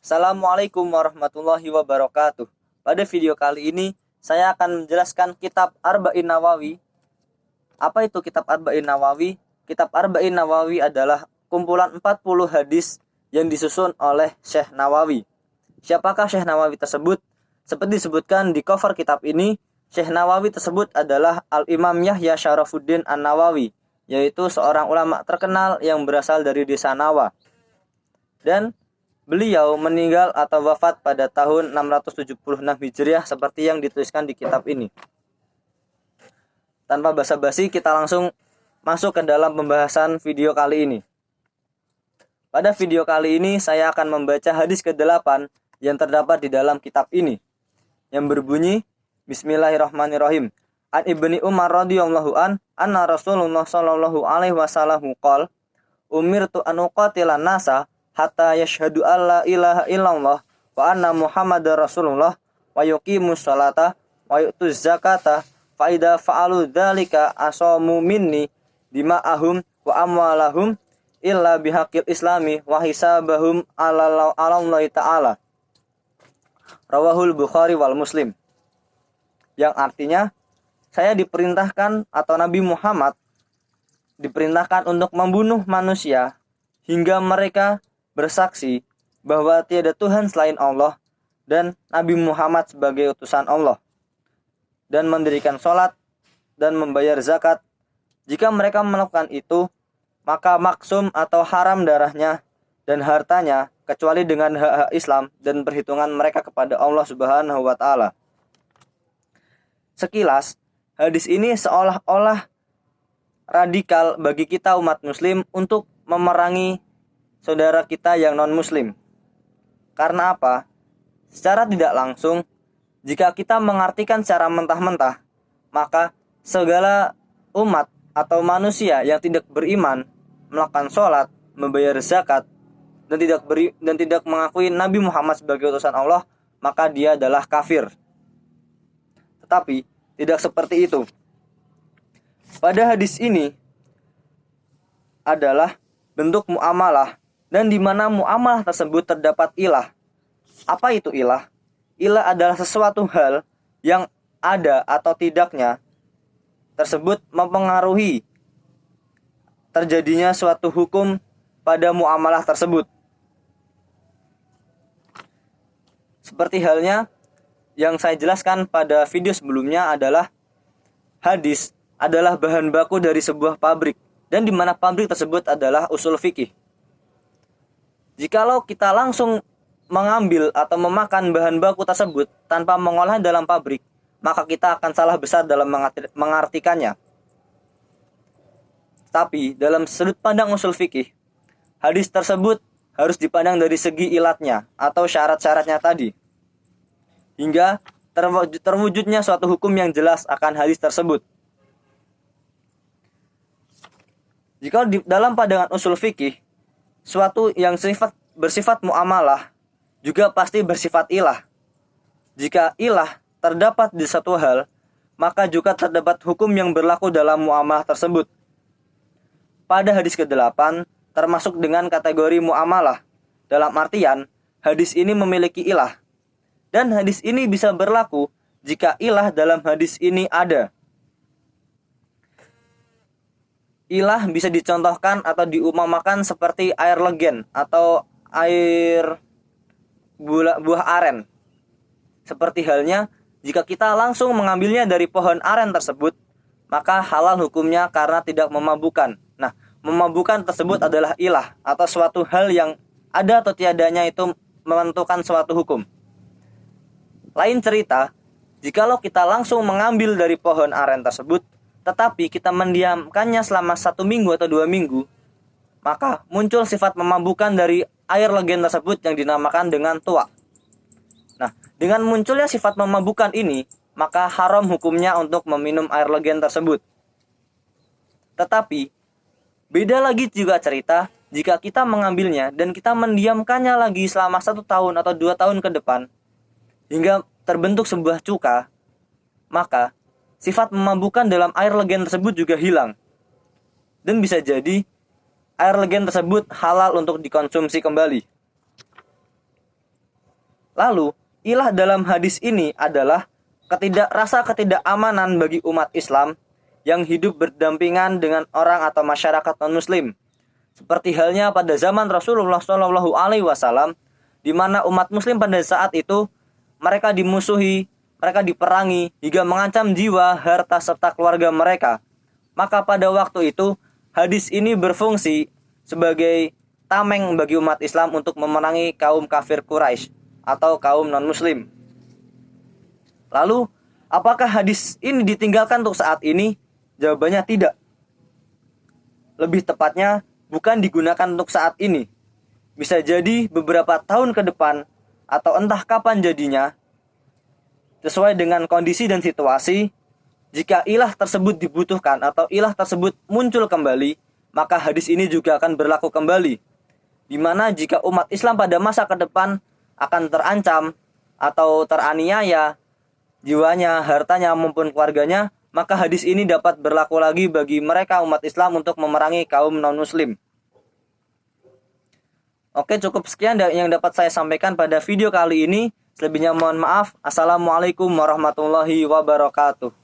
Assalamualaikum warahmatullahi wabarakatuh. Pada video kali ini saya akan menjelaskan kitab Arba'in Nawawi. Apa itu kitab Arba'in Nawawi? Kitab Arba'in Nawawi adalah kumpulan 40 hadis yang disusun oleh Syekh Nawawi. Siapakah Syekh Nawawi tersebut? Seperti disebutkan di cover kitab ini, Syekh Nawawi tersebut adalah Al-Imam Yahya Syarafuddin An-Nawawi, yaitu seorang ulama terkenal yang berasal dari desa Nawa. Dan beliau meninggal atau wafat pada tahun 676 Hijriah seperti yang dituliskan di kitab ini. Tanpa basa-basi, kita langsung masuk ke dalam pembahasan video kali ini. Pada video kali ini saya akan membaca hadis ke-8 yang terdapat di dalam kitab ini, yang berbunyi Bismillahirrahmanirrahim. An Ibni Umar radhiyallahu anna Rasulullah sallallahu alaihi wasallam qol umirtu an uqatilan nasa hatta yashhadu alla ilaha illallah wa anna muhammadar rasulullah wa yuqimus salata wa yu'tuz zakata fa idza fa'alu dzalika asamu minni dima'ahum wa amwalahum illa bihaqqil islami wa hisabahum ala Allah ta'ala. Rawahul Bukhari wal Muslim. Yang artinya, saya diperintahkan atau Nabi Muhammad diperintahkan untuk membunuh manusia hingga mereka bersaksi bahwa tiada Tuhan selain Allah dan Nabi Muhammad sebagai utusan Allah, dan mendirikan sholat dan membayar zakat. Jika mereka melakukan itu, maka maksum atau haram darahnya dan hartanya kecuali dengan hak-hak Islam dan perhitungan mereka kepada Allah Subhanahu wa Ta'ala. Sekilas, hadis ini seolah-olah radikal bagi kita umat muslim untuk memerangi saudara kita yang non-muslim. Karena apa? Secara tidak langsung, jika kita mengartikan secara mentah-mentah, maka segala umat atau manusia yang tidak beriman, melakukan sholat, membayar zakat, dan tidak mengakui Nabi Muhammad sebagai utusan Allah, maka dia adalah kafir. Tetapi tidak seperti itu. Pada hadis ini adalah bentuk muamalah, dan di mana muamalah tersebut terdapat ilah. Apa itu ilah? Ilah adalah sesuatu hal yang ada atau tidaknya tersebut mempengaruhi terjadinya suatu hukum pada muamalah tersebut. Seperti halnya yang saya jelaskan pada video sebelumnya adalah hadis adalah bahan baku dari sebuah pabrik, dan di mana pabrik tersebut adalah usul fikih. Jikalau kita langsung mengambil atau memakan bahan baku tersebut tanpa mengolahnya dalam pabrik, maka kita akan salah besar dalam mengartikannya. Tapi dalam sudut pandang usul fikih, hadis tersebut harus dipandang dari segi ilatnya atau syarat-syaratnya tadi, hingga terwujudnya suatu hukum yang jelas akan hadis tersebut. Jika dalam pandangan usul fikih, suatu yang bersifat muamalah juga pasti bersifat ilah. Jika ilah terdapat di satu hal, maka juga terdapat hukum yang berlaku dalam muamalah tersebut. Pada hadis ke-8 termasuk dengan kategori muamalah, dalam artian hadis ini memiliki ilah, dan hadis ini bisa berlaku jika ilah dalam hadis ini ada. Ilah bisa dicontohkan atau diumpamakan seperti air legen atau air buah aren. Seperti halnya jika kita langsung mengambilnya dari pohon aren tersebut, maka halal hukumnya karena tidak memabukkan. Nah, memabukkan tersebut adalah ilah atau suatu hal yang ada atau tiadanya itu menentukan suatu hukum. Lain cerita, jikalau kita langsung mengambil dari pohon aren tersebut, tetapi kita mendiamkannya selama 1 minggu atau 2 minggu, maka muncul sifat memabukkan dari air legen tersebut yang dinamakan dengan tuak. Nah, dengan munculnya sifat memabukkan ini, maka haram hukumnya untuk meminum air legen tersebut. Tetapi beda lagi juga cerita jika kita mengambilnya dan kita mendiamkannya lagi selama 1 tahun atau 2 tahun ke depan hingga terbentuk sebuah cuka, maka sifat memabukkan dalam air legen tersebut juga hilang. Dan bisa jadi air legen tersebut halal untuk dikonsumsi kembali. Lalu, ilah dalam hadis ini adalah rasa ketidakamanan bagi umat Islam yang hidup berdampingan dengan orang atau masyarakat non-muslim. Seperti halnya pada zaman Rasulullah SAW, di mana umat muslim pada saat itu mereka dimusuhi, mereka diperangi hingga mengancam jiwa, harta serta keluarga mereka. Maka pada waktu itu hadis ini berfungsi sebagai tameng bagi umat Islam untuk memerangi kaum kafir Quraisy atau kaum non-muslim. Lalu, apakah hadis ini ditinggalkan untuk saat ini? Jawabannya tidak. Lebih tepatnya, bukan digunakan untuk saat ini. Bisa jadi beberapa tahun ke depan atau entah kapan jadinya, sesuai dengan kondisi dan situasi. Jika ilah tersebut dibutuhkan atau ilah tersebut muncul kembali, maka hadis ini juga akan berlaku kembali. Di mana jika umat Islam pada masa ke depan akan terancam atau teraniaya jiwanya, hartanya maupun keluarganya, maka hadis ini dapat berlaku lagi bagi mereka umat Islam untuk memerangi kaum non-muslim. Oke, cukup sekian yang dapat saya sampaikan pada video kali ini. Selebihnya mohon maaf. Assalamualaikum warahmatullahi wabarakatuh.